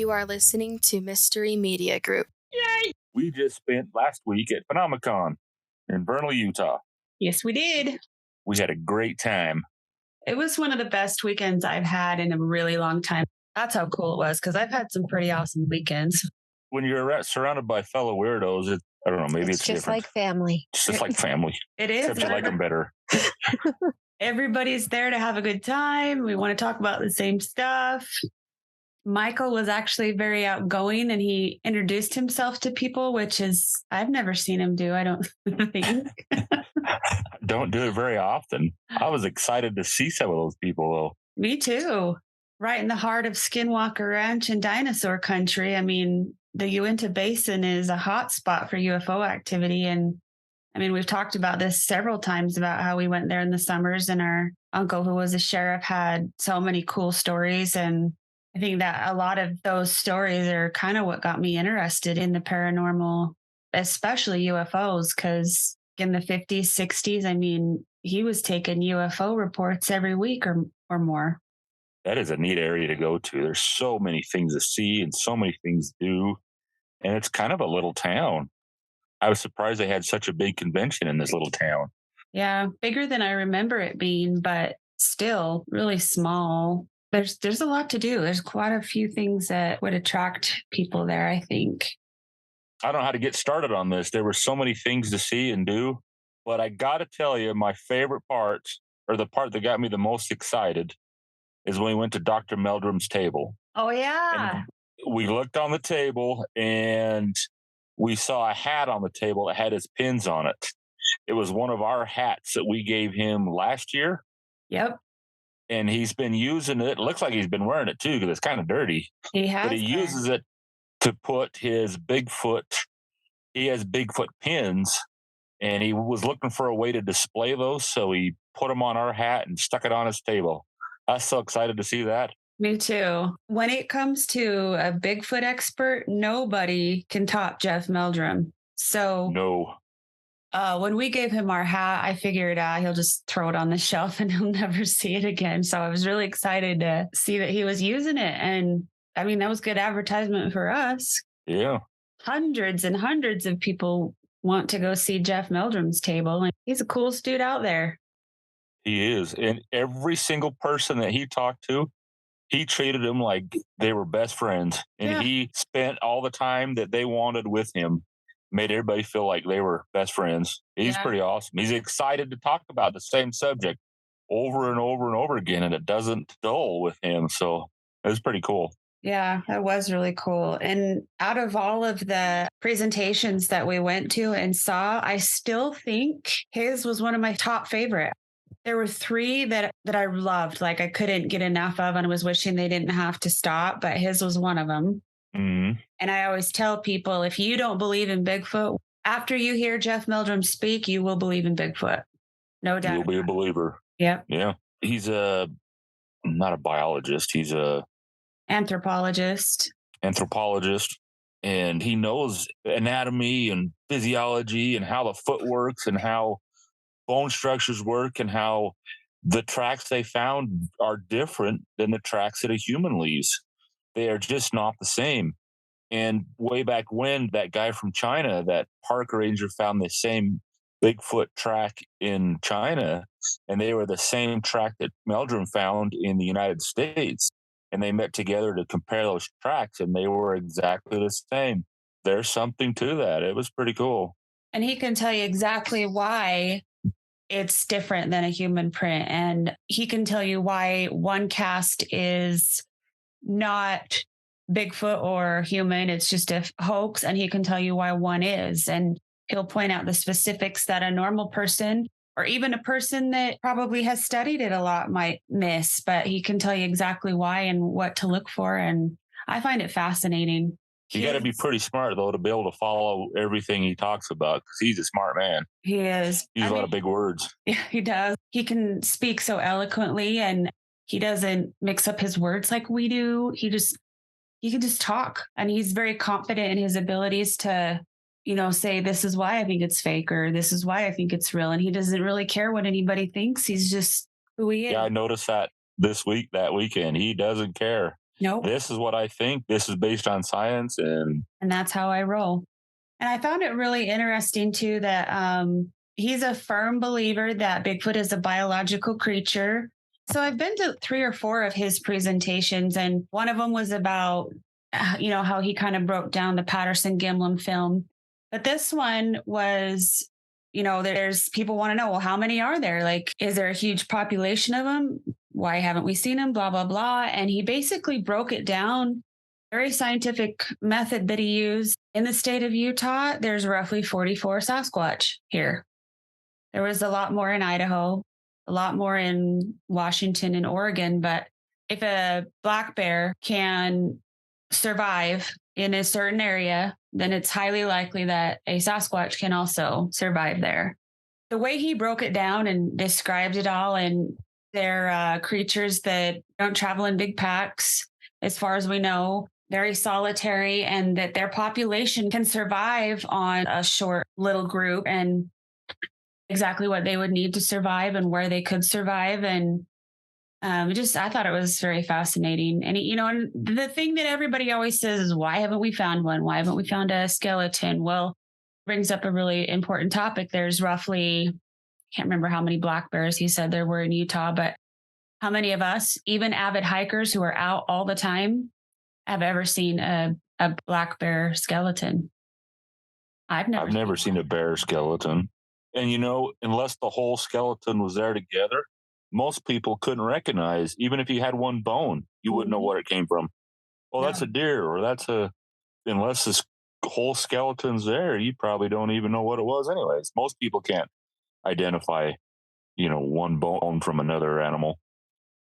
You are listening to Mystery Media Group. Yay! We just spent last week at Phenomecon in Vernal, Utah. Yes, we did. We had a great time. It was one of the best weekends I've had in a really long time. That's how cool it was, because I've had some pretty awesome weekends. When you're surrounded by fellow weirdos, I don't know, maybe it's just different. Like family. It's just like family. It is. Except you like them better. Everybody's there to have a good time. We want to talk about the same stuff. Michael was actually very outgoing, and he introduced himself to people, which is, I've never seen him do, I don't think. Don't do it very often. I was excited to see some of those people, though. Me too. Right in the heart of Skinwalker Ranch and dinosaur country. I mean, the Uinta Basin is a hot spot for UFO activity. And I mean, we've talked about this several times about how we went there in the summers, and our uncle, who was a sheriff, had so many cool stories. And I think that a lot of those stories are kind of what got me interested in the paranormal, especially UFOs, because in the 50s, 60s, I mean, he was taking UFO reports every week or more. That is a neat area to go to. There's so many things to see and so many things to do. And it's kind of a little town. I was surprised they had such a big convention in this little town. Yeah, bigger than I remember it being, but still really small. There's a lot to do. There's quite a few things that would attract people there, I think. I don't know how to get started on this. There were so many things to see and do, but I got to tell you, my favorite part, or the part that got me the most excited, is when we went to Dr. Meldrum's table. Oh, yeah. And we looked on the table and we saw a hat on the table that had his pins on it. It was one of our hats that we gave him last year. Yep. And he's been using it. It looks like he's been wearing it too, because it's kind of dirty. He has. But he uses it to put his Bigfoot. He has Bigfoot pins, and he was looking for a way to display those. So he put them on our hat and stuck it on his table. I was so excited to see that. Me too. When it comes to a Bigfoot expert, nobody can top Jeff Meldrum. So no. When we gave him our hat, I figured he'll just throw it on the shelf and he'll never see it again. So I was really excited to see that he was using it. And I mean, that was good advertisement for us. Yeah. Hundreds and hundreds of people want to go see Jeff Meldrum's table. And he's the coolest dude out there. He is. And every single person that he talked to, he treated them like they were best friends. And he spent all the time that they wanted with him. Made everybody feel like they were best friends. He's pretty awesome. He's excited to talk about the same subject over and over and over again, and it doesn't dull with him. So it was pretty cool. Yeah, that was really cool. And out of all of the presentations that we went to and saw, I still think his was one of my top favorite. There were 3 that I loved, like I couldn't get enough of, and I was wishing they didn't have to stop, but his was one of them. Mm-hmm. And I always tell people, if you don't believe in Bigfoot, after you hear Jeff Meldrum speak, you will believe in Bigfoot. No doubt. You'll be a believer. Yep. Yeah. He's not a biologist. He's a anthropologist. And he knows anatomy and physiology and how the foot works and how bone structures work and how the tracks they found are different than the tracks that a human leaves. They are just not the same. And way back when, that guy from China, that park ranger, found the same Bigfoot track in China, and they were the same track that Meldrum found in the United States. And they met together to compare those tracks, and they were exactly the same. There's something to that. It was pretty cool. And he can tell you exactly why it's different than a human print. And he can tell you why one cast is not Bigfoot or human. It's just a hoax. And he can tell you why one is. And he'll point out the specifics that a normal person or even a person that probably has studied it a lot might miss, but he can tell you exactly why and what to look for. And I find it fascinating. You got to be pretty smart, though, to be able to follow everything he talks about, because he's a smart man. He is. He uses a lot of big words. Yeah, he does. He can speak so eloquently, and he doesn't mix up his words like we do. He can just talk, and he's very confident in his abilities to, say, this is why I think it's fake, or this is why I think it's real. And he doesn't really care what anybody thinks. He's just who he is. Yeah, I noticed that that weekend. He doesn't care. Nope. This is what I think. This is based on science. And And that's how I roll. And I found it really interesting too that he's a firm believer that Bigfoot is a biological creature. So I've been to three or four of his presentations, and one of them was about, how he kind of broke down the Patterson Gimlin film. But this one was, there's people want to know, well, how many are there? Like, is there a huge population of them? Why haven't we seen them? Blah, blah, blah. And he basically broke it down, very scientific method that he used. In the state of Utah, there's roughly 44 Sasquatch here. There was a lot more in Idaho, a lot more in Washington and Oregon. But if a black bear can survive in a certain area, then it's highly likely that a Sasquatch can also survive there. The way he broke it down and described it all, and they're creatures that don't travel in big packs, as far as we know, very solitary, and that their population can survive on a short little group, and exactly what they would need to survive and where they could survive. And I thought it was very fascinating. And, and the thing that everybody always says is, why haven't we found one? Why haven't we found a skeleton? Well, brings up a really important topic. There's roughly, I can't remember how many black bears he said there were in Utah, but how many of us, even avid hikers who are out all the time, have ever seen a black bear skeleton? I've Never seen a bear skeleton. And, unless the whole skeleton was there together, most people couldn't recognize, even if you had one bone, you wouldn't know where it came from. Well, that's a deer, or unless this whole skeleton's there, you probably don't even know what it was anyways. Most people can't identify, one bone from another animal.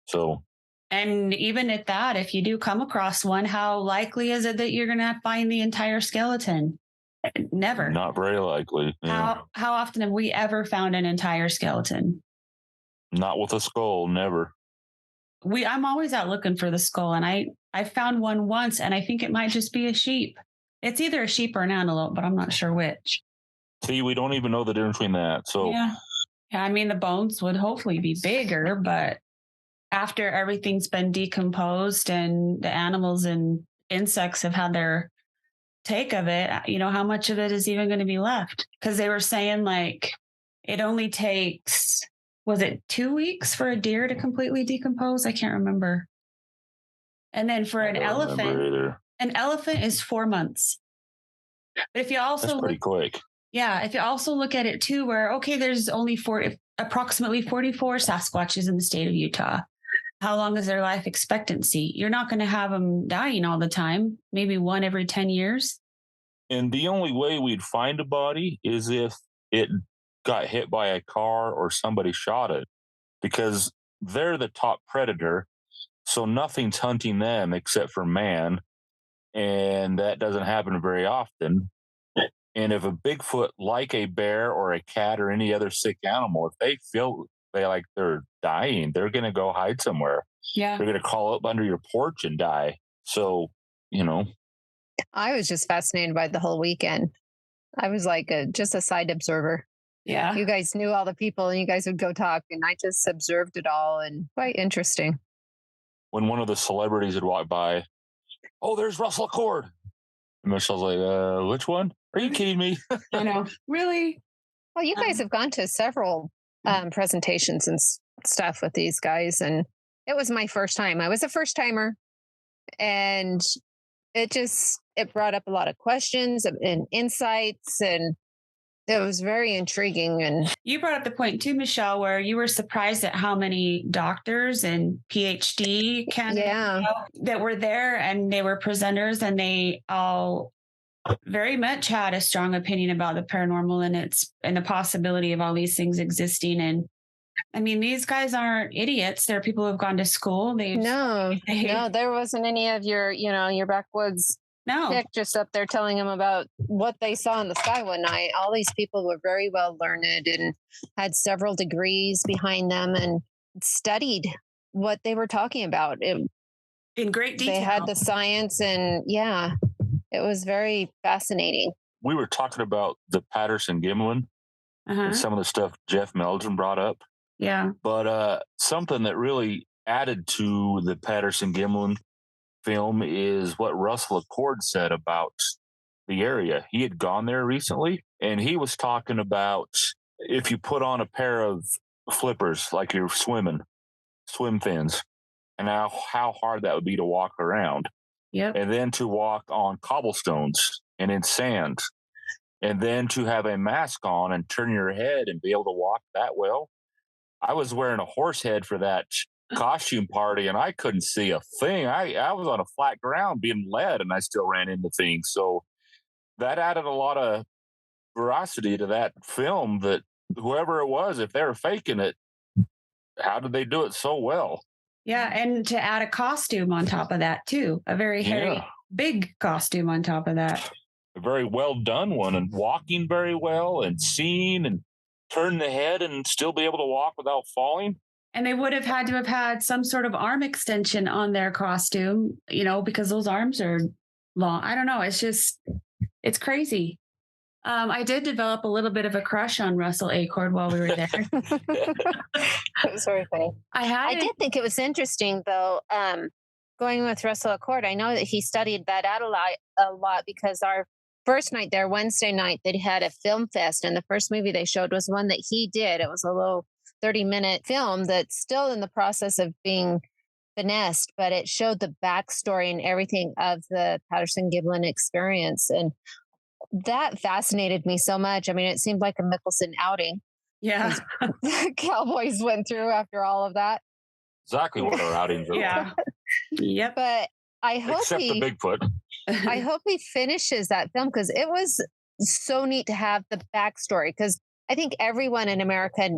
So. And even at that, if you do come across one, how likely is it that you're going to find the entire skeleton? Never. Not very likely. Yeah. How often have we ever found an entire skeleton? Not with a skull, never. I'm always out looking for the skull, and I found one once, and I think it might just be a sheep. It's either a sheep or an antelope, but I'm not sure which. See, we don't even know the difference between that. So yeah, I mean, the bones would hopefully be bigger, but after everything's been decomposed and the animals and insects have had their take of it, how much of it is even going to be left? Because they were saying, like, it only takes, was it 2 weeks for a deer to completely decompose? I can't remember. And then for an elephant is 4 months. But if you also that's pretty quick. Yeah, if you also look at it too, where, okay, there's only approximately 44 Sasquatches in the state of Utah. How long is their life expectancy? You're not going to have them dying all the time, maybe one every 10 years. And the only way we'd find a body is if it got hit by a car or somebody shot it, because they're the top predator. So nothing's hunting them except for man. And that doesn't happen very often. And if a Bigfoot, like a bear or a cat or any other sick animal, if they feel they're dying, they're going to go hide somewhere. Yeah. They're going to crawl up under your porch and die. So, I was just fascinated by the whole weekend. I was like just a side observer. Yeah. You guys knew all the people and you guys would go talk, and I just observed it all, and quite interesting. When one of the celebrities would walk by, oh, there's Russell Cord. And Michelle's like, which one? Are you kidding me? I know. Really? Well, you guys have gone to several presentations and stuff with these guys, and it was my first time. I was a first timer, and it brought up a lot of questions and insights, and it was very intriguing. And you brought up the point too, Michelle, where you were surprised at how many doctors and PhD candidates that were there, and they were presenters, and they all very much had a strong opinion about the paranormal and the possibility of all these things existing. And I mean, these guys aren't idiots. They're people who've gone to school. No, there wasn't any of your backwoods just up there telling them about what they saw in the sky one night. All these people were very well learned and had several degrees behind them and studied what they were talking about in great detail. They had the science, and it was very fascinating. We were talking about the Patterson Gimlin and some of the stuff Jeff Meldrum brought up. Yeah. But something that really added to the Patterson Gimlin film is what Russell Accord said about the area. He had gone there recently, and he was talking about if you put on a pair of flippers like you're swimming, swim fins, and how hard that would be to walk around. Yep. And then to walk on cobblestones and in sand, and then to have a mask on and turn your head and be able to walk that well. I was wearing a horse head for that costume party, and I couldn't see a thing. I was on a flat ground being led, and I still ran into things. So that added a lot of veracity to that film, that whoever it was, if they were faking it, how did they do it so well? Yeah. And to add a costume on top of that, too, a very hairy, Yeah. big costume on top of that. A very well done one, and walking very well and seeing and turn the head and still be able to walk without falling. And they would have had to have had some sort of arm extension on their costume, because those arms are long. I don't know. It's crazy. I did develop a little bit of a crush on Russell Acord while we were there. It was very funny. I did think it was interesting, though, going with Russell Accord. I know that he studied that out a lot because our first night there, Wednesday night, they had a film fest, and the first movie they showed was one that he did. It was a little 30-minute film that's still in the process of being finessed, but it showed the backstory and everything of the Patterson-Gimlin experience. And that fascinated me so much. I mean, it seemed like a Mickelson outing. Yeah. The Cowboys went through after all of that. Exactly what our outings are. Yeah. Yep. But I hope Except the Bigfoot. I hope he finishes that film, because it was so neat to have the backstory. Because I think everyone in America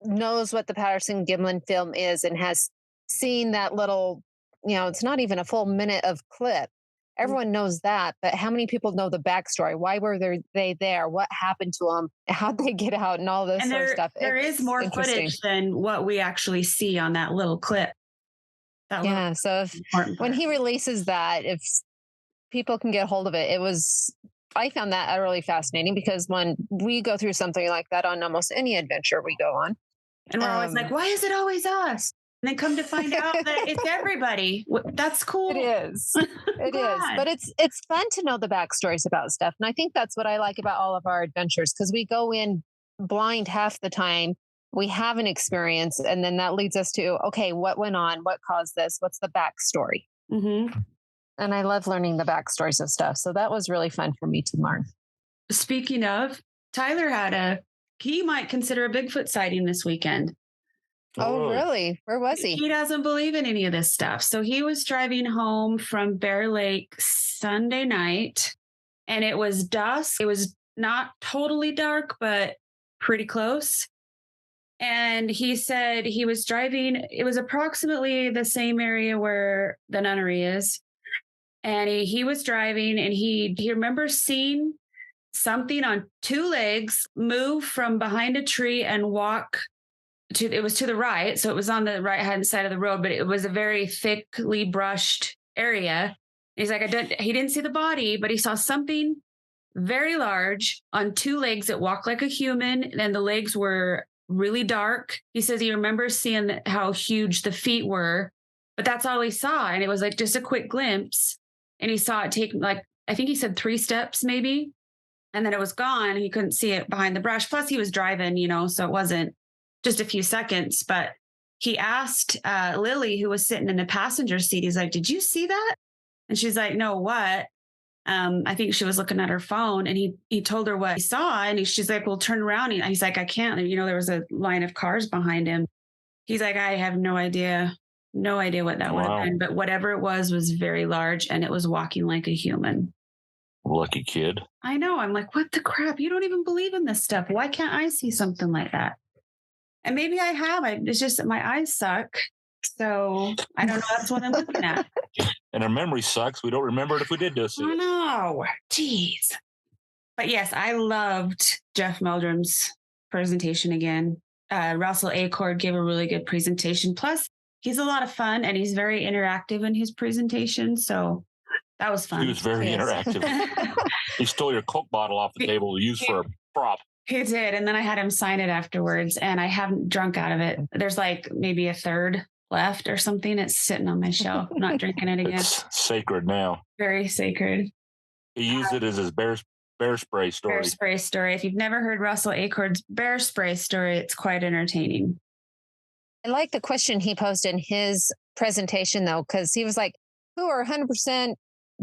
knows what the Patterson-Gimlin film is and has seen that little, it's not even a full minute of clip. Everyone knows that, but how many people know the backstory? Why were they there? What happened to them? How'd they get out? And all this sort of stuff. There is more footage than what we actually see on that little clip. So when he releases that, if people can get hold of it, I found that utterly fascinating, because when we go through something like that on almost any adventure we go on, and we're always like, why is it always us? And then come to find out that it's everybody. That's cool. It is. It is. But it's fun to know the backstories about stuff. And I think that's what I like about all of our adventures, because we go in blind half the time. We have an experience, and then that leads us to, okay, what went on? What caused this? What's the backstory? Mm-hmm. And I love learning the backstories of stuff. So that was really fun for me to learn. Speaking of, Tyler he might consider a Bigfoot sighting this weekend. Oh, really? Where was he? He doesn't believe in any of this stuff. So he was driving home from Bear Lake Sunday night, and it was dusk. It was not totally dark, but pretty close. And he said he was driving. It was approximately the same area where the nunnery is. And he was driving, and he remembers seeing something on two legs move from behind a tree and walk it was to the right. So it was on the right hand side of the road, but it was a very thickly brushed area. He's like, he didn't see the body, but he saw something very large on two legs that walked like a human. And the legs were really dark. He says he remembers seeing how huge the feet were, but that's all he saw. And it was like just a quick glimpse. And he saw it take, like, I think he said 3 steps maybe. And then it was gone. He couldn't see it behind the brush. Plus he was driving, so it wasn't just a few seconds. But he asked Lily, who was sitting in the passenger seat, he's like, did you see that? And she's like, no, what? I think she was looking at her phone, and he told her what he saw. And she's like, well, turn around. And he's like, I can't. There was a line of cars behind him. He's like, I have no idea what that would have been. But whatever it was very large, and it was walking like a human. Lucky kid. I know. I'm like, what the crap? You don't even believe in this stuff. Why can't I see something like that? And maybe I have. It's just that my eyes suck. So I don't know. That's what I'm looking at. And our memory sucks. We don't remember it if we did do see it. I know. Jeez. But yes, I loved Jeff Meldrum's presentation again. Russell Acord gave a really good presentation. Plus, he's a lot of fun, and he's very interactive in his presentation. So that was fun. He was very interactive. He stole your Coke bottle off the table to use for a prop. He did. And then I had him sign it afterwards, and I haven't drunk out of it. There's like maybe a third left or something. It's sitting on my shelf. I'm not drinking it again. It's sacred now. Very sacred. He used it as his bear spray Bear story. spray story. If you've never heard Russell Acorn's bear spray story, it's quite entertaining. I like the question he posed in his presentation, though, because he was like, who are 100%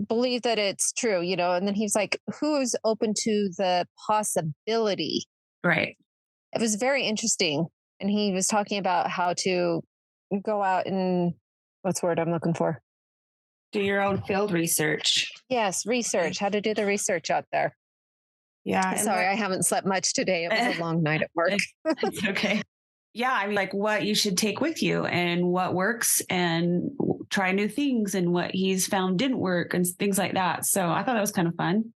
believe that it's true, you know? And then he's like, who's open to the possibility? Right. It was very interesting. And he was talking about how to go out and what's the word I'm looking for? Do your own field research. Yes, research, how to do the research out there. Yeah. Sorry, I haven't slept much today. It was a long night at work. It's okay. Yeah, I mean, like what you should take with you and what works and try new things and what he's found didn't work and things like that. So I thought that was kind of fun.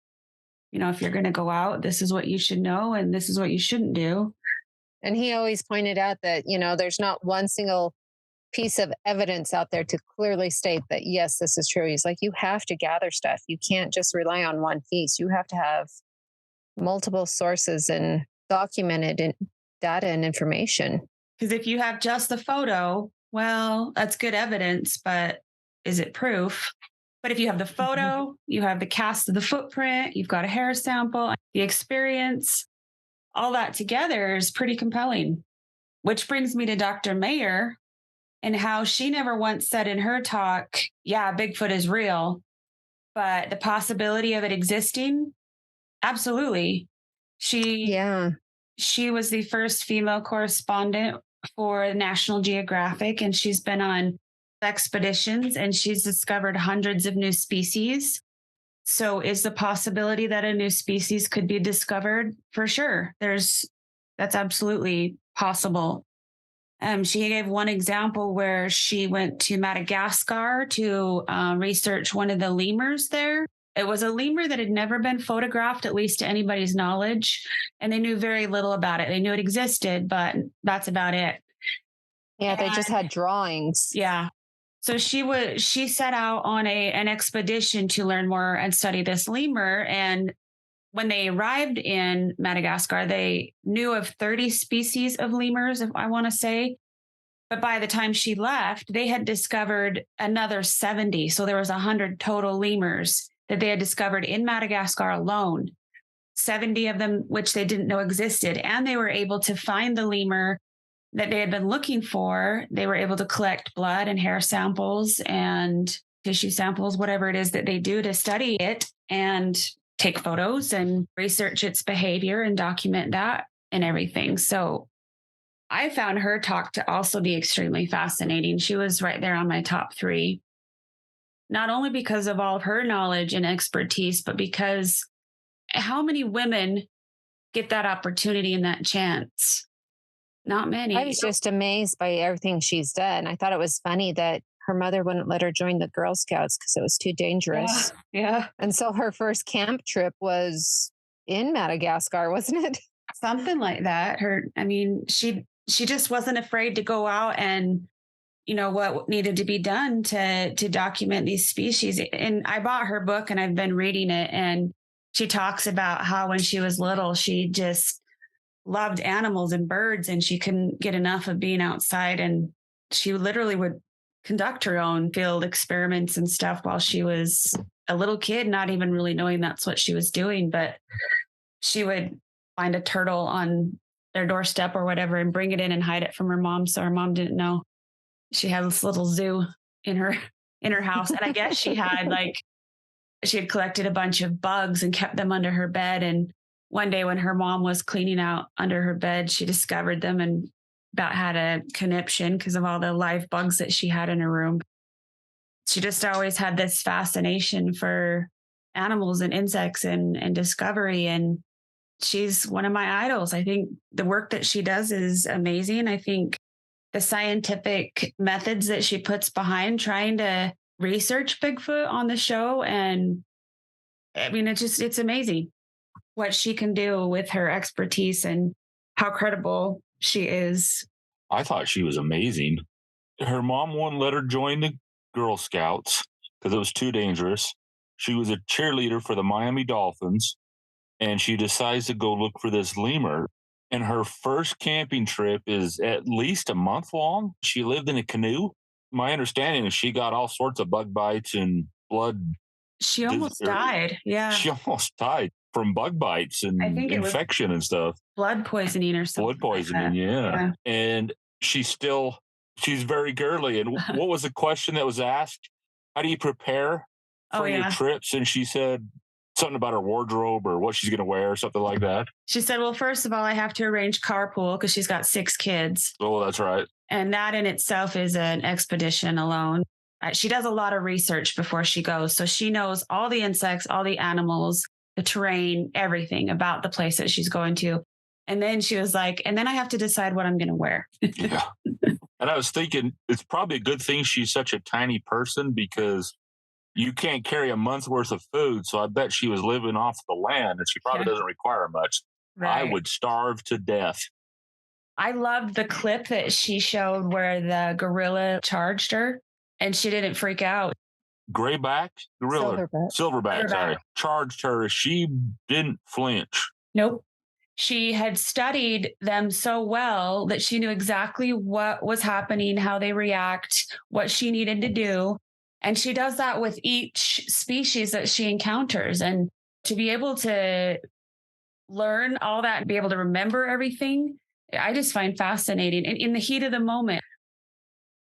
You know, if you're going to go out, this is what you should know and this is what you shouldn't do. And he always pointed out that, you know, there's not one single piece of evidence out there to clearly state that, yes, this is true. He's like, you have to gather stuff. You can't just rely on one piece. You have to have multiple sources and documented data and information. Because if you have just the photo, well, that's good evidence, but is it proof? But if you have the photo, you have the cast of the footprint, you've got a hair sample, the experience, all that together is pretty compelling. Which brings me to Dr. Mayer and how she never once said in her talk, yeah, Bigfoot is real, but the possibility of it existing, absolutely. She was the first female correspondent for National Geographic, and she's been on expeditions and she's discovered hundreds of new species. So is the possibility that a new species could be discovered? For sure. That's absolutely possible. She gave one example where she went to Madagascar to research one of the lemurs there. It was a lemur that had never been photographed, at least to anybody's knowledge, and they knew very little about it. They knew it existed, but that's about it. Yeah, they just had drawings. Yeah. So she set out on an expedition to learn more and study this lemur. And when they arrived in Madagascar, they knew of 30 species of lemurs, if I want to say. But by the time she left, they had discovered another 70. So there was 100 total lemurs that they had discovered in Madagascar alone, 70 of them, which they didn't know existed. And they were able to find the lemur that they had been looking for. They were able to collect blood and hair samples and tissue samples, whatever it is that they do to study it and take photos and research its behavior and document that and everything. So I found her talk to also be extremely fascinating. She was right there on my top 3, not only because of all of her knowledge and expertise, but because how many women get that opportunity and that chance? Not many. I was just amazed by everything she's done. I thought it was funny that her mother wouldn't let her join the Girl Scouts because it was too dangerous. Yeah. And so her first camp trip was in Madagascar, wasn't it? Something like that. She just wasn't afraid to go out and, you know, what needed to be done to document these species. And I bought her book and I've been reading it. And she talks about how when she was little, she just loved animals and birds and she couldn't get enough of being outside. And she literally would conduct her own field experiments and stuff while she was a little kid, not even really knowing that's what she was doing. But she would find a turtle on their doorstep or whatever and bring it in and hide it from her mom. So her mom didn't know. She had this little zoo in her house. And I guess she had collected a bunch of bugs and kept them under her bed. And one day when her mom was cleaning out under her bed, she discovered them and about had a conniption because of all the live bugs that she had in her room. She just always had this fascination for animals and insects and discovery. And she's one of my idols. I think the work that she does is amazing. I think the scientific methods that she puts behind trying to research Bigfoot on the show. And I mean, it's amazing what she can do with her expertise and how credible she is. I thought she was amazing. Her mom wouldn't let her join the Girl Scouts because it was too dangerous. She was a cheerleader for the Miami Dolphins, and she decides to go look for this lemur. And her first camping trip is at least a month long. She lived in a canoe my understanding is she got all sorts of bug bites and blood. She almost died. Yeah. She almost died from bug bites I and think it was infection and stuff. blood poisoning or something. Blood poisoning, like yeah. And she's very girly. And what was the question that was asked? How do you prepare for your trips? And she said something about her wardrobe or what she's going to wear or something like that. She said, well, first of all, I have to arrange carpool because she's got 6 kids. Oh, that's right. And that in itself is an expedition alone. She does a lot of research before she goes. So she knows all the insects, all the animals, the terrain, everything about the place that she's going to. And then she was like, and then I have to decide what I'm going to wear. Yeah. And I was thinking it's probably a good thing she's such a tiny person because you can't carry a month's worth of food. So I bet she was living off the land and she probably doesn't require much. Right. I would starve to death. I loved the clip that she showed where the gorilla charged her and she didn't freak out. Grayback gorilla, silverback, sorry, charged her. She didn't flinch. Nope. She had studied them so well that she knew exactly what was happening, how they react, what she needed to do. And she does that with each species that she encounters. And to be able to learn all that and be able to remember everything, I just find fascinating. And in the heat of the moment,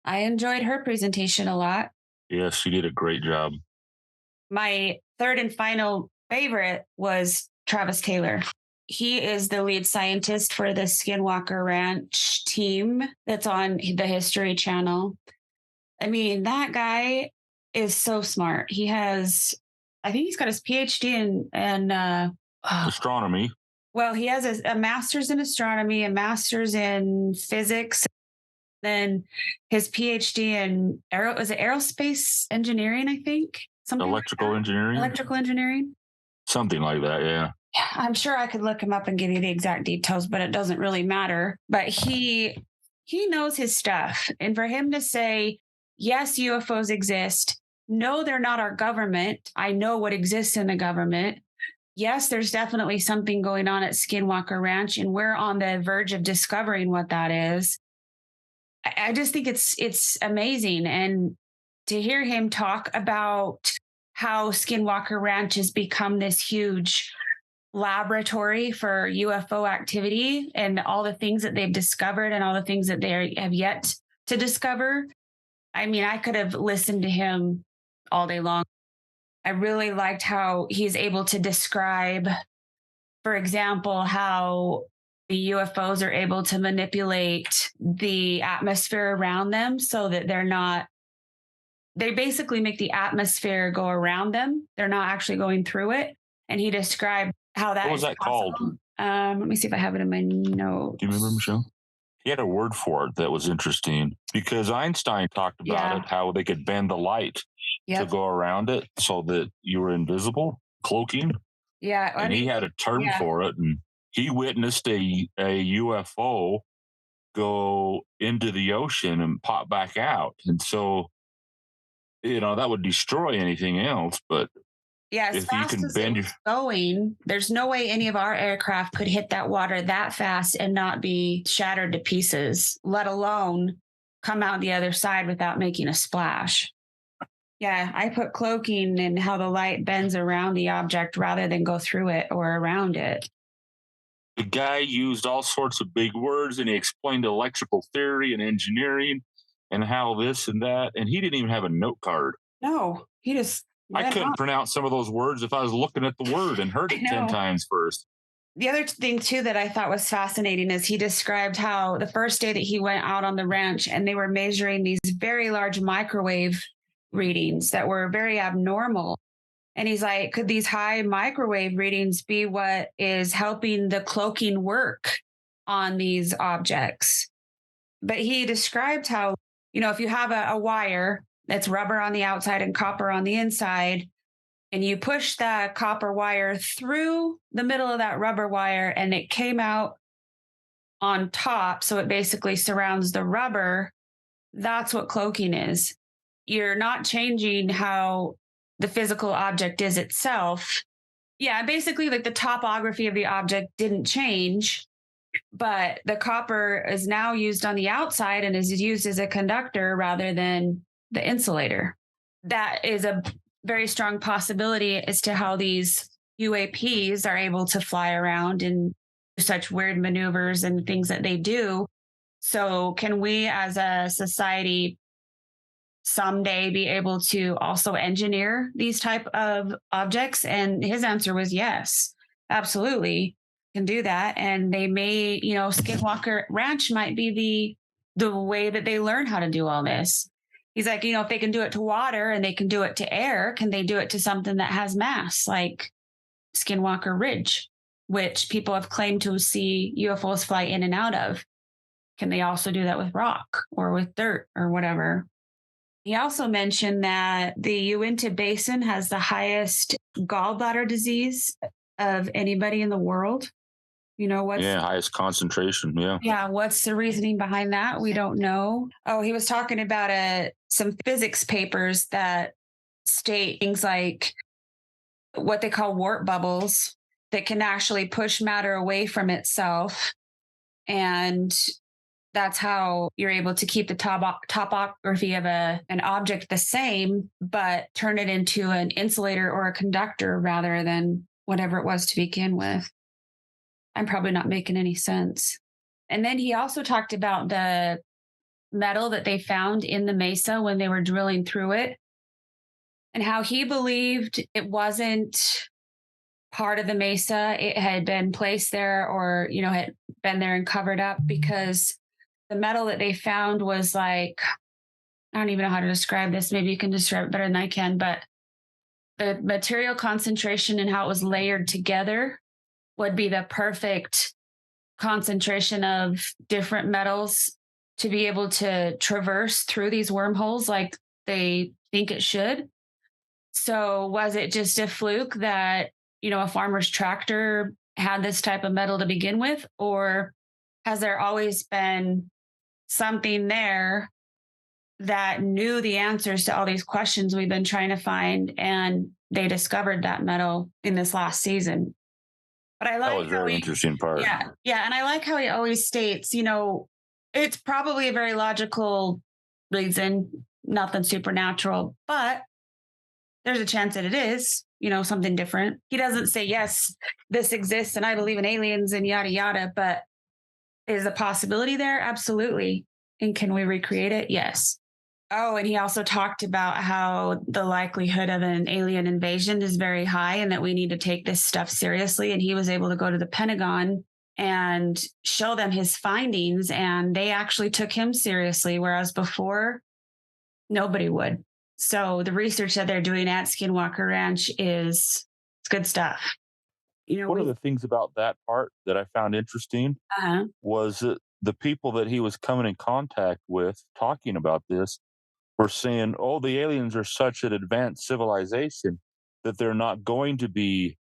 I enjoyed her presentation a lot. Yes, she did a great job. My third and final favorite was Travis Taylor. He is the lead scientist for the Skinwalker Ranch team that's on the History Channel. I mean, that guy is so smart. He has, I think he's got his PhD in astronomy. Well, he has a master's in astronomy, a master's in physics, then his PhD in aerospace engineering, I think. Something electrical like engineering. Electrical engineering. Something like that, yeah. I'm sure I could look him up and give you the exact details, but it doesn't really matter. But he knows his stuff. And for him to say, yes, UFOs exist. No, they're not our government. I know what exists in the government. Yes, there's definitely something going on at Skinwalker Ranch, and we're on the verge of discovering what that is. I just think it's amazing. And to hear him talk about how Skinwalker Ranch has become this huge laboratory for UFO activity and all the things that they've discovered and all the things that they have yet to discover. I mean, I could have listened to him all day long. I really liked how he's able to describe, for example, how the UFOs are able to manipulate the atmosphere around them so that they basically make the atmosphere go around them. They're not actually going through it. And he described how that What was that possible. Called? Let me see if I have it in my notes. Do you remember, Michelle? He had a word for it that was interesting because Einstein talked about it, how they could bend the light to go around it so that you were invisible, cloaking. Yeah. And he had a term for it. And he witnessed a UFO go into the ocean and pop back out. And so, that would destroy anything else. But as fast as it's going, there's no way any of our aircraft could hit that water that fast and not be shattered to pieces, let alone come out the other side without making a splash. Yeah, I put cloaking and how the light bends around the object rather than go through it or around it. The guy used all sorts of big words and he explained electrical theory and engineering and how this and that. And he didn't even have a note card. No, he just... I couldn't pronounce some of those words if I was looking at the word and heard it 10 times first. The other thing, too, that I thought was fascinating is he described how the first day that he went out on the ranch and they were measuring these very large microwave readings that were very abnormal. And he's like, could these high microwave readings be what is helping the cloaking work on these objects? But he described how, if you have a wire that's rubber on the outside and copper on the inside, and you push that copper wire through the middle of that rubber wire and it came out on top, so it basically surrounds the rubber, that's what cloaking is. You're not changing how the physical object is itself. Yeah, basically like the topography of the object didn't change. but the copper is now used on the outside and is used as a conductor rather than the insulator. That is a very strong possibility as to how these UAPs are able to fly around and do such weird maneuvers and things that they do. So, can we as a society someday be able to also engineer these type of objects? And his answer was yes, absolutely can do that. And they may, Skinwalker Ranch might be the way that they learn how to do all this. He's like, if they can do it to water and they can do it to air, can they do it to something that has mass like Skinwalker Ridge, which people have claimed to see UFOs fly in and out of? Can they also do that with rock or with dirt or whatever? He also mentioned that the Uinta Basin has the highest gallbladder disease of anybody in the world. What's Yeah, highest concentration. Yeah. yeah, what's the reasoning behind that? We don't know. Oh, he was talking about some physics papers that state things like what they call warp bubbles that can actually push matter away from itself. And that's how you're able to keep the topography of an object the same, but turn it into an insulator or a conductor rather than whatever it was to begin with. I'm probably not making any sense. And then he also talked about the metal that they found in the mesa when they were drilling through it, and how he believed it wasn't part of the mesa. It had been placed there or, had been there and covered up because the metal that they found was like, I don't even know how to describe this. Maybe you can describe it better than I can, but the material concentration and how it was layered together would be the perfect concentration of different metals to be able to traverse through these wormholes like they think it should. So was it just a fluke that, a farmer's tractor had this type of metal to begin with? Or has there always been something there that knew the answers to all these questions we've been trying to find, and they discovered that metal in this last season? But I That like was a how very he, interesting part. yeah, and I like how he always states, it's probably a very logical reason, nothing supernatural, but there's a chance that it is, something different. He doesn't say, yes, this exists and I believe in aliens and yada, yada, but is a possibility there? Absolutely. And can we recreate it? Yes. Oh, and he also talked about how the likelihood of an alien invasion is very high and that we need to take this stuff seriously. And he was able to go to the Pentagon and show them his findings, and they actually took him seriously, whereas before, nobody would. So the research that they're doing at Skinwalker Ranch is it's good stuff. One of the things about that part that I found interesting uh was that the people that he was coming in contact with talking about this were saying, oh, the aliens are such an advanced civilization that they're not going to be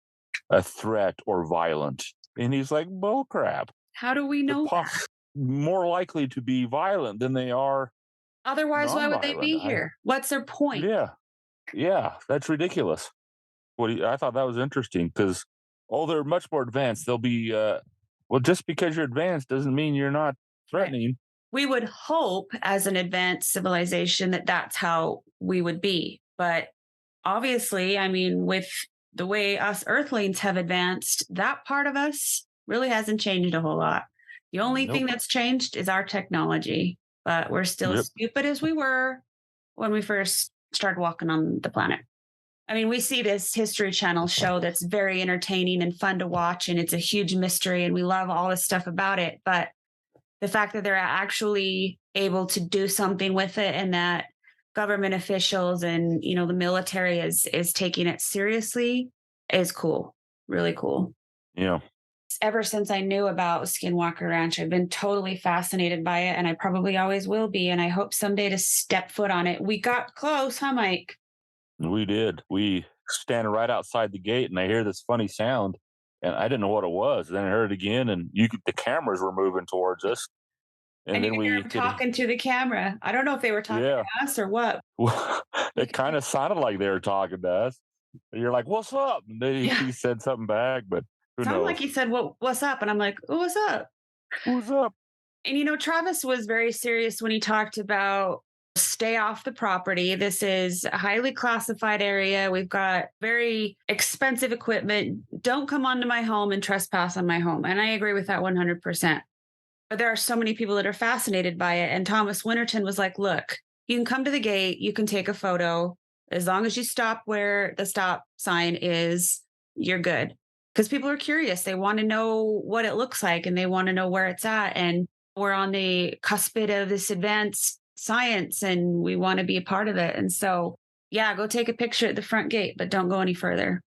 a threat or violent. And he's like, bull crap. How do we They're know that? more likely to be violent than they are Otherwise, why would they nonviolent. be here? What's their point? Yeah, yeah, that's ridiculous. I thought that was interesting because, oh, they're much more advanced. They'll be, well, just because you're advanced doesn't mean you're not Right. threatening. We would hope as an advanced civilization that that's how we would be. But obviously, I mean, with the way us earthlings have advanced, that part of us really hasn't changed a whole lot. The only thing Nope. that's changed is our technology, but we're still as Yep. stupid as we were when we first started walking on the planet. I mean, we see this History Channel show that's very entertaining and fun to watch, and it's a huge mystery, and we love all this stuff about it. But the fact that they're actually able to do something with it, and that government officials and the military is taking it seriously is cool, really cool. Yeah. Ever since I knew about Skinwalker Ranch, I've been totally fascinated by it, and I probably always will be, and I hope someday to step foot on it. We got close, huh, Mike? We did. We stand right outside the gate, and I hear this funny sound, and I didn't know what it was. Then I heard it again, and the cameras were moving towards us, and And you then can hear we them could, talking to the camera. I don't know if they were talking yeah. to us or what. It kind of sounded like they were talking to us. And you're like, "What's up?" And Yeah. he said something back, but who Sounded knows? like he said, "What's up?" And I'm like, "Oh, what's up?" Who's up? And Travis was very serious when he talked about stay off the property. This is a highly classified area. We've got very expensive equipment. Don't come onto my home and trespass on my home. And I agree with that 100%. But there are so many people that are fascinated by it. And Thomas Winterton was like, look, you can come to the gate, you can take a photo. As long as you stop where the stop sign is, you're good. Because people are curious. They want to know what it looks like and they want to know where it's at. And we're on the cuspid of this advanced science and we want to be a part of it. And so, yeah, go take a picture at the front gate, but don't go any further.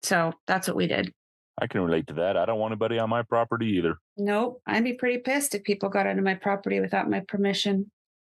So that's what we did. I can relate to that. I don't want anybody on my property either. Nope. I'd be pretty pissed if people got into my property without my permission.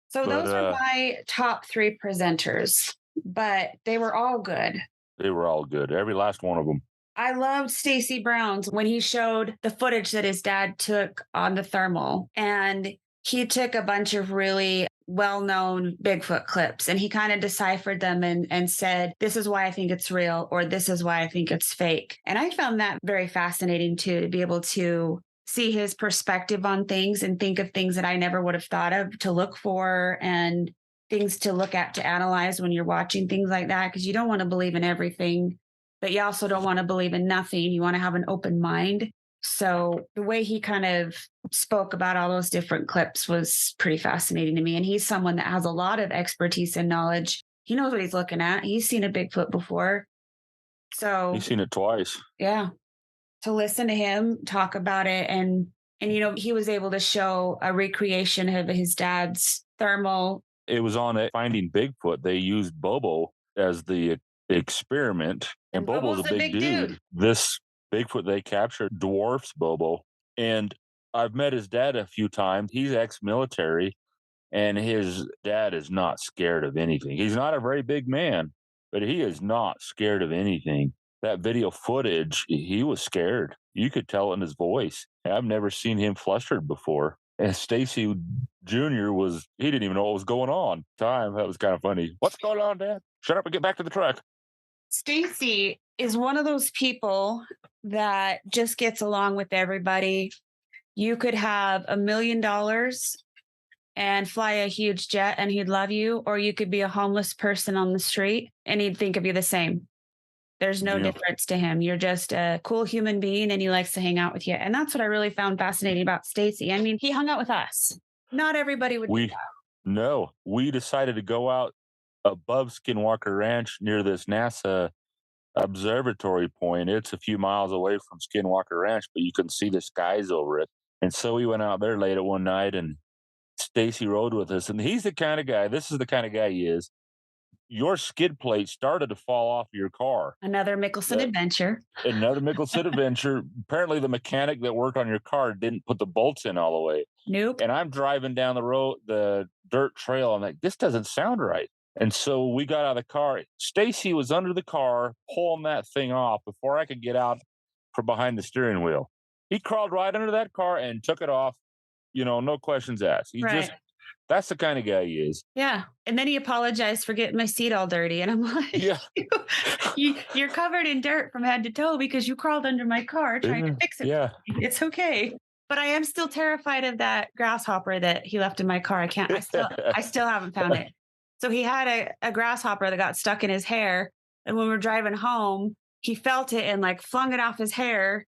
So But those are my top three presenters, but they were all good. they were all good. Every last one of them. I loved Stacy Brown's when he showed the footage that his dad took on the thermal. And he took a bunch of really well-known Bigfoot clips and he kind of deciphered them and said, this is why I think it's real, or this is why I think it's fake. And I found that very fascinating too, to be able to see his perspective on things and think of things that I never would have thought of to look for and things to look at to analyze when you're watching things like that, because you don't want to believe in everything, but you also don't want to believe in nothing. You want to have an open mind. So the way he kind of spoke about all those different clips was pretty fascinating to me. And he's someone that has a lot of expertise and knowledge. He knows what he's looking at. He's seen a Bigfoot before. So He's seen it twice. yeah, to listen to him talk about it and he was able to show a recreation of his dad's thermal. It was on a Finding Bigfoot. They used Bobo as the experiment, and Bobo's a Bobo's a big big dude. dude. This Bigfoot they captured dwarfs Bobo, and I've met his dad a few times. He's ex-military, and his dad is not scared of anything. He's not a very big man, but he is not scared of anything. That video footage, he was scared. You could tell it in his voice. I've never seen him flustered before. And Stacy Jr. he didn't even know what was going on. Time that was kind of funny. What's going on, Dad? Shut up and get back to the truck. Stacy is one of those people that just gets along with everybody. You could have $1 million and fly a huge jet and he'd love you, or you could be a homeless person on the street and he'd think of you the same. There's no Yeah. difference to him. You're just a cool human being and he likes to hang out with you. And that's what I really found fascinating about Stacy. I mean, he hung out with us. Not everybody would do that. We decided to go out above Skinwalker Ranch near this NASA observatory point. It's a few miles away from Skinwalker Ranch, but you can see the skies over it. And so we went out there late at one night and Stacy rode with us. And he's the kind of guy, this is the kind of guy he is. Your skid plate started to fall off your car. Another Mickelson adventure. Another Mickelson adventure. Apparently, the mechanic that worked on your car didn't put the bolts in all the way. Nope. And I'm driving down the road, the dirt trail. I'm like, this doesn't sound right. And so we got out of the car. Stacy was under the car pulling that thing off before I could get out from behind the steering wheel. He crawled right under that car and took it off. No questions asked. That's the kind of guy he is. Yeah. And then he apologized for getting my seat all dirty. And I'm like, Yeah. you're covered in dirt from head to toe because you crawled under my car trying to fix it. Yeah. It's okay. But I am still terrified of that grasshopper that he left in my car. I still haven't found it. So he had a grasshopper that got stuck in his hair. And when we were driving home, he felt it and like flung it off his hair.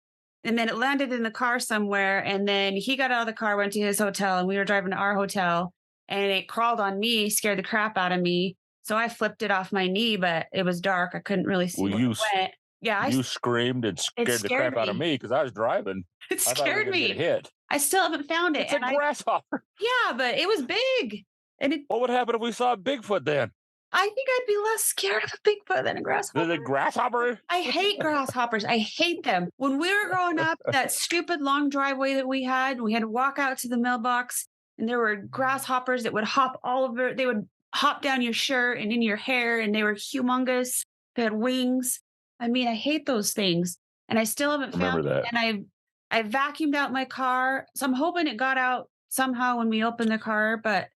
And then it landed in the car somewhere. And then he got out of the car, went to his hotel, and we were driving to our hotel. And it crawled on me, scared the crap out of me. So I flipped it off my knee, but it was dark. I couldn't really see where it went. Yeah, you screamed and scared the crap out of me because I was driving. It scared me. Get hit. I still haven't found it. It's a grasshopper. Yeah, but it was big. And what would happen if we saw a Bigfoot then? I think I'd be less scared of a Bigfoot than a grasshopper. The grasshopper? I hate grasshoppers. I hate them. When we were growing up, that stupid long driveway that we had to walk out to the mailbox, and there were grasshoppers that would hop all over. They would hop down your shirt and in your hair, and they were humongous. They had wings. I mean, I hate those things, and I still haven't found it. And I vacuumed out my car, so I'm hoping it got out somehow when we opened the car, but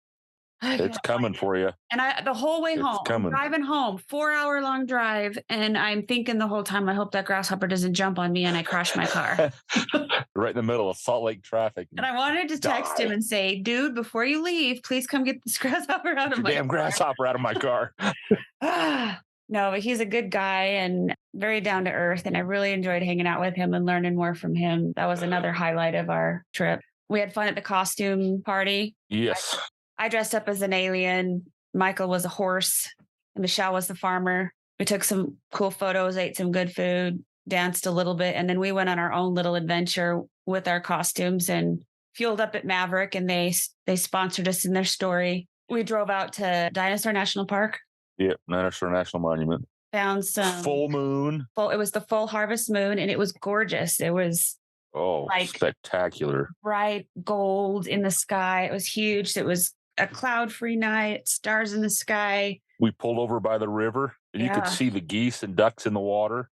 It's coming for you. And the whole way It's home, I'm coming. driving home, 4-hour long drive, and I'm thinking the whole time, I hope that grasshopper doesn't jump on me and I crash my car. Right in the middle of Salt Lake traffic. And I wanted to text him and say, dude, before you leave, please come get this grasshopper out of my damn car. grasshopper out of my car. No, but he's a good guy and very down to earth. And I really enjoyed hanging out with him and learning more from him. That was another highlight of our trip. We had fun at the costume party. Yes. I dressed up as an alien. Michael was a horse. And Michelle was the farmer. We took some cool photos, ate some good food, danced a little bit. And then we went on our own little adventure with our costumes and fueled up at Maverick. And they sponsored us in their story. We drove out to Dinosaur National Park. Yep, Dinosaur National Monument. Found some full moon. It was the full harvest moon, and it was gorgeous. It was like spectacular. Bright gold in the sky. It was huge. It was a cloud-free night, stars in the sky. We pulled over by the river, and you could see the geese and ducks in the water.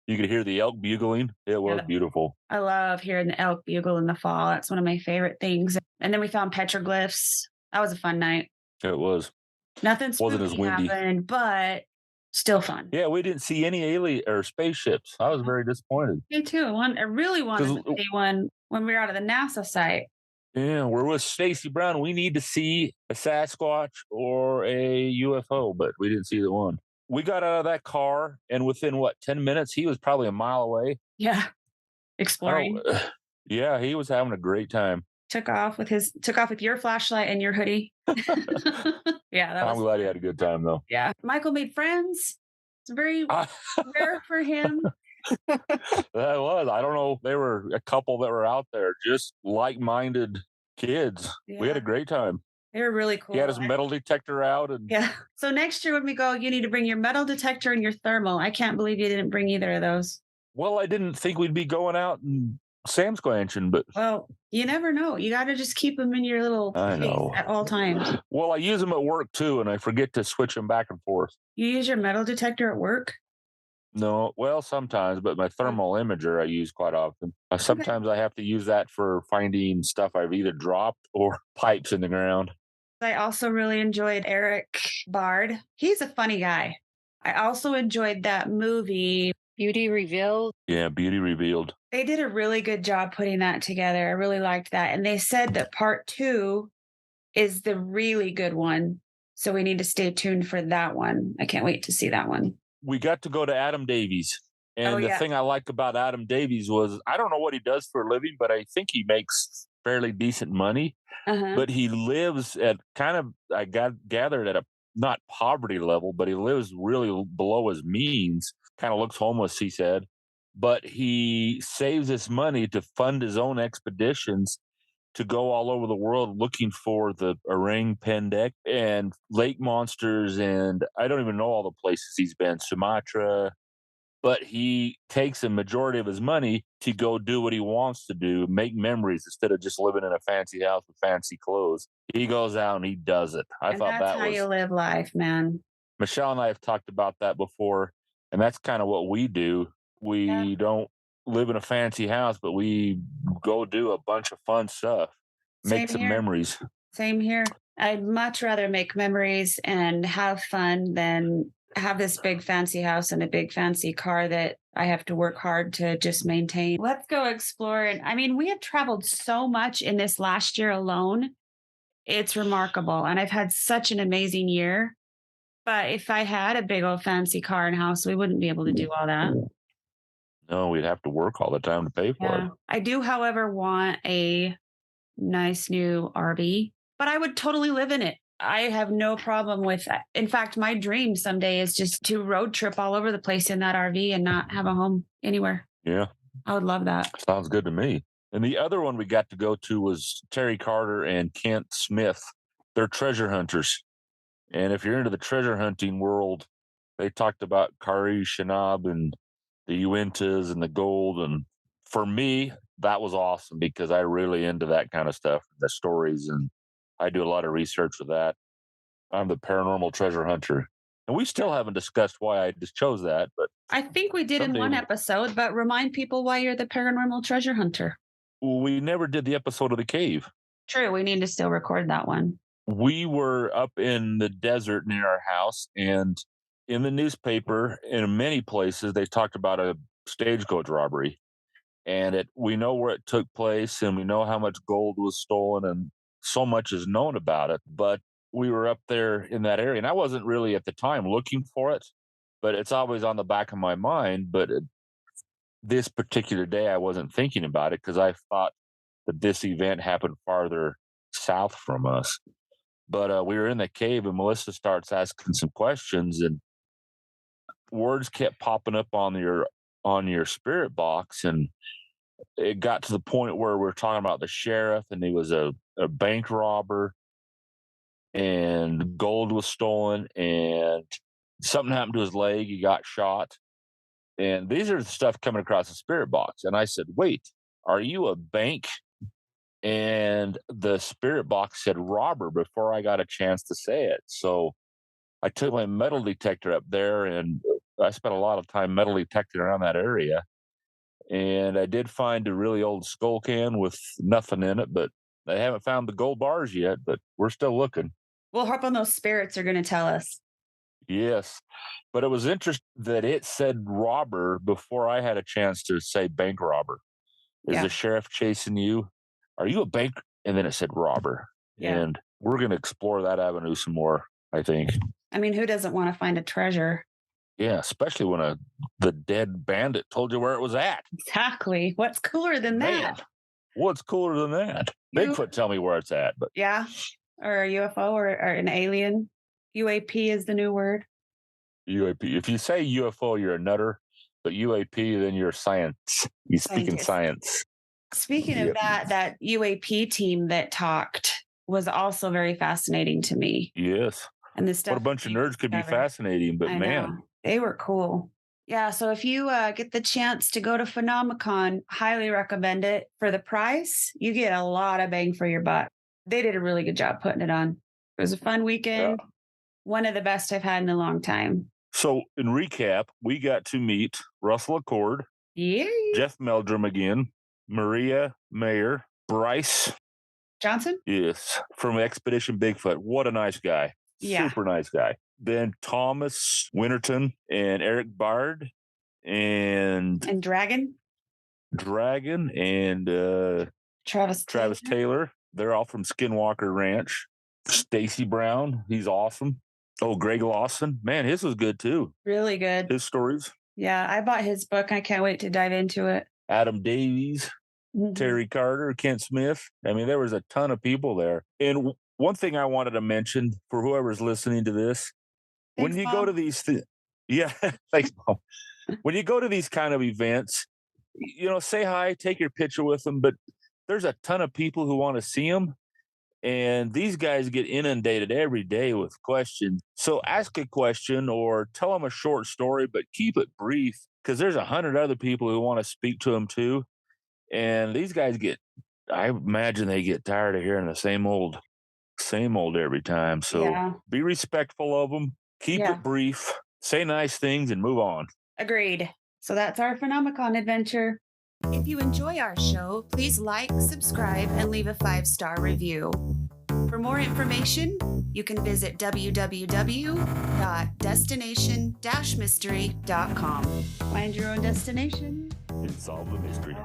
You could hear the elk bugling. It was beautiful. I love hearing the elk bugle in the fall. That's one of my favorite things. And then we found petroglyphs. That was a fun night. It was. Nothing spooky wasn't as windy, happened, but still fun. Yeah, we didn't see any alien or spaceships. I was very disappointed. Me too. I really wanted to see one when we were out of the NASA site. Yeah, we're with Stacy Brown. We need to see a Sasquatch or a UFO, but we didn't see the one. We got out of that car, and within 10 minutes, he was probably a mile away. Yeah, exploring. Yeah, he was having a great time. Took off with your flashlight and your hoodie. Yeah, I'm glad he had a good time though. Yeah, Michael made friends. It's very rare for him. That was. I don't know. There were a couple that were out there, just like-minded kids. Yeah. We had a great time. They were really cool. He had his metal detector out, and So next year when we go, you need to bring your metal detector and your thermal. I can't believe you didn't bring either of those. Well, I didn't think we'd be going out and Sam's squanching, but you never know. You got to just keep them in your little case at all times. Well, I use them at work too, and I forget to switch them back and forth. You use your metal detector at work? No, well, sometimes, but my thermal imager I use quite often. Sometimes I have to use that for finding stuff I've either dropped or pipes in the ground. I also really enjoyed Eric Bard. He's a funny guy. I also enjoyed that movie, Beauty Revealed. Yeah, Beauty Revealed. They did a really good job putting that together. I really liked that. And they said that part 2 is the really good one. So we need to stay tuned for that one. I can't wait to see that one. We got to go to Adam Davies. And the thing I like about Adam Davies was, I don't know what he does for a living, but I think he makes fairly decent money. But he lives at I gathered at a not poverty level, but he lives really below his means. Kind of looks homeless, he said. But he saves his money to fund his own expeditions to go all over the world looking for the orang pendek and lake monsters. And I don't even know all the places he's been, Sumatra. But he takes a majority of his money to go do what he wants to do, make memories instead of just living in a fancy house with fancy clothes. He goes out and he does it. I thought that's how you live life, man. Michelle and I have talked about that before, and that's kind of what we do. We don't live in a fancy house, but we go do a bunch of fun stuff, make some memories. Same here. I'd much rather make memories and have fun than have this big fancy house and a big fancy car that I have to work hard to just maintain. Let's go explore. And I mean, we have traveled so much in this last year alone. It's remarkable. And I've had such an amazing year. But if I had a big old fancy car and house, we wouldn't be able to do all that. No, we'd have to work all the time to pay for it. I do, however, want a nice new RV, but I would totally live in it. I have no problem with that. In fact, my dream someday is just to road trip all over the place in that RV and not have a home anywhere. Yeah. I would love that. Sounds good to me. And the other one we got to go to was Terry Carter and Kent Smith. They're treasure hunters. And if you're into the treasure hunting world, they talked about Kari Shanab and the Uintas and the gold. And for me, that was awesome because I really into that kind of stuff, the stories, and I do a lot of research for that. I'm the paranormal treasure hunter. And we still haven't discussed why I just chose that, but I think we did in one episode, but remind people why you're the paranormal treasure hunter. We never did the episode of the cave. True. We need to still record that one. We were up in the desert near our house, and in the newspaper, in many places, they talked about a stagecoach robbery. And we know where it took place, and we know how much gold was stolen, and so much is known about it. But we were up there in that area, and I wasn't really at the time looking for it, but it's always on the back of my mind. But this particular day, I wasn't thinking about it because I thought that this event happened farther south from us. But we were in the cave, and Melissa starts asking some questions, and words kept popping up on your spirit box, and it got to the point where we're talking about the sheriff, and he was a bank robber, and gold was stolen, and something happened to his leg. He got shot. And these are the stuff coming across the spirit box. And I said, wait, are you a bank? And the spirit box said robber before I got a chance to say it. So I took my metal detector up there, and I spent a lot of time metal detecting around that area. And I did find a really old skull can with nothing in it, but I haven't found the gold bars yet, but we're still looking. We'll hope on those spirits are going to tell us. Yes. But it was interesting that it said robber before I had a chance to say bank robber. Is Yeah. the sheriff chasing you? Are you a bank? And then it said robber. Yeah. And we're going to explore that avenue some more, I think. I mean, who doesn't want to find a treasure? Yeah, especially when the dead bandit told you where it was at. Exactly. What's cooler than Man, that? what's cooler than that? You- Bigfoot tell me where it's at, but Yeah. Or a UFO or an alien. UAP is the new word. UAP. If you say UFO, you're a nutter, but UAP, then you're science. You speak in Scientist. science. Speaking Yep. of that UAP team that talked was also very fascinating to me. Yes. And the stuff What a bunch of they nerds could be discovered. fascinating, but I man, know. They were cool. Yeah, so if you get the chance to go to Phenomecon, highly recommend it. For the price, you get a lot of bang for your buck. They did a really good job putting it on. It was a fun weekend. Yeah. One of the best I've had in a long time. So, in recap, we got to meet Russell Accord, Yeah. Jeff Meldrum again, Maria Mayer, Bryce, Johnson? yes, from Expedition Bigfoot. What a nice guy. Yeah. Super nice guy. Then Thomas Winterton and Eric Bard and And Dragon? Dragon and Travis Taylor. They're all from Skinwalker Ranch. Stacy Brown, he's awesome. Oh, Greg Lawson. Man, his was good too. Really good. His stories. Yeah, I bought his book. I can't wait to dive into it. Adam Davies, Mhm. Terry Carter, Kent Smith. I mean, there was a ton of people there. And one thing I wanted to mention for whoever's listening to this, when Thanks, you go Mom. to these, yeah, thanks, Mom. When you go to these kind of events, say hi, take your picture with them, but there's a ton of people who want to see them. And these guys get inundated every day with questions. So ask a question or tell them a short story, but keep it brief because there's 100 other people who want to speak to them too. And these guys I imagine they get tired of hearing the same old every time. So Yeah. be respectful of them, keep Yeah. it brief, say nice things, and move on. Agreed. So that's our Phenomecon adventure. If you enjoy our show, please like, subscribe, and leave a 5-star review. For more information, you can visit www.destination-mystery.com. Find your own destination. And solve the mystery.